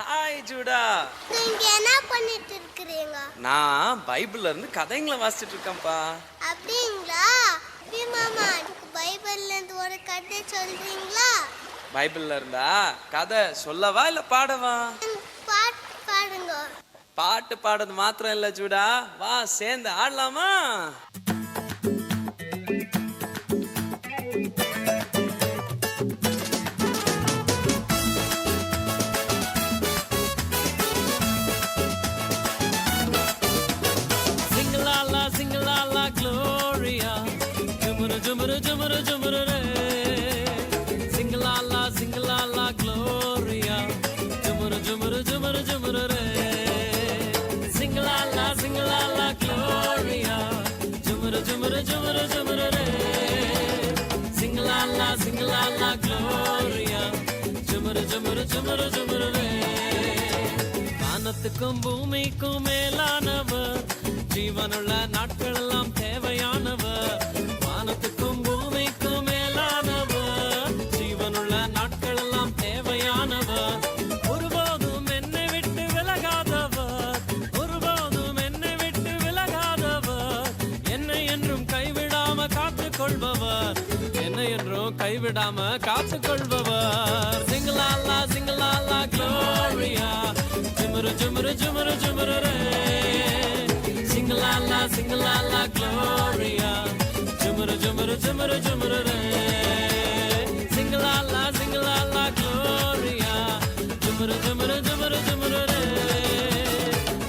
Hi Judah. நீங்க என்ன பண்ணிட்டு இருக்கீங்க? நான் பைபிள்ல இருந்து கதைங்களை வாசிச்சிட்டு இருக்கேன்ப்பா. அப்படிங்களா? மாமா, பைபிள்ல இருந்து ஒரு கதை சொல்றீங்களா? பைபிள்ல இருந்தா கதை சொல்லவா இல்ல பாடவா? பாட்டு பாடுங்க. பாட்டு பாடுறது மாத்திரம் இல்ல ஜூடா, வா சேர்ந்து ஆடலாமா? Jumara jumara re, sing la la gloria. Jumara jumara jumara jumara re, sing la la gloria. Jumara jumara jumara jumara re, sing la la gloria. Jumara jumara jumara jumara re. வானத்துக்கும் பூமிக்கும் மேலானவர், ஜீவனுள்ள நாட்கள் எல்லாம் தேவையானவர். வானத்துக்கும் பூமிக்கும் மேலானவர், ஜீவனுள்ள நாட்கள் எல்லாம் தேவையானவர். ஒருபோதும் என்னை விட்டு விலகாதவர், ஒருபோதும் என்னை விட்டு விலகாதவர். என்னை என்றும் கைவிடாம காத்துக்கொள்பவர், என்னை என்றும் கைவிடாம காத்துக்கொள்பவர். சிங்கலாலா சிங்கலாலா க்ளோரியா, ஜுமுரு ஜுமுரு ஜுமுரு ஜுமுரு ரே. Sing-la-la, sing-la-la, gloria. Jumara, jumara, jumara, jumara, re. Sing-la-la, sing-la-la, gloria. Jumara, jumara, jumara, jumara, re.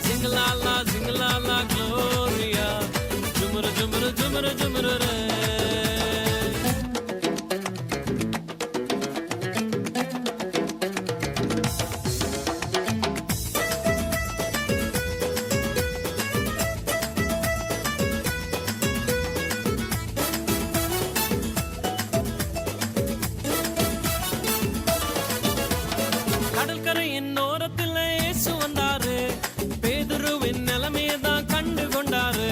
Sing-la-la, sing-la-la, gloria. Jumara, jumara, jumara, jumara, re. கடற்கரையின் ஓரத்தில் இயேசு வந்தாரு, பேதுருவின் நிலைமையை தான் கண்டு கொண்டாரு.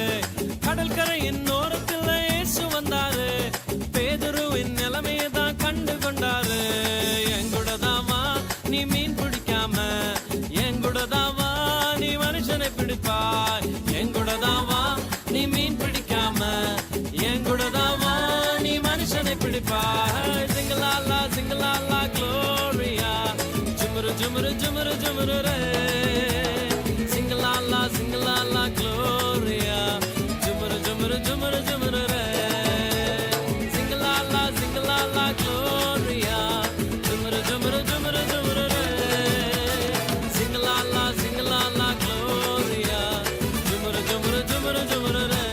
கடற்கரையின் ஓரத்தில் இயேசு வந்தாரு, பேதுருவின் நிலைமையை தான் கண்டு கொண்டாரு. எங்கூடதாவா நீ மீன் பிடிக்காம, எங்கூடதாவா நீ மனுஷனை பிடிப்பாய். எங்கூடதாவா நீ மீன் பிடிக்காம, எங்கூடதாவா நீ மனுஷனை பிடிப்பாய். சிங்கலாலா சிங்கலாலா Gloria. Jumara jumara jumara re, sing-la-la sing-la-la gloria. Jumara jumara jumara jumara re, sing-la-la sing-la-la gloria. Jumara jumara jumara jumara re, sing-la-la sing-la-la gloria. Jumara jumara jumara jumara re.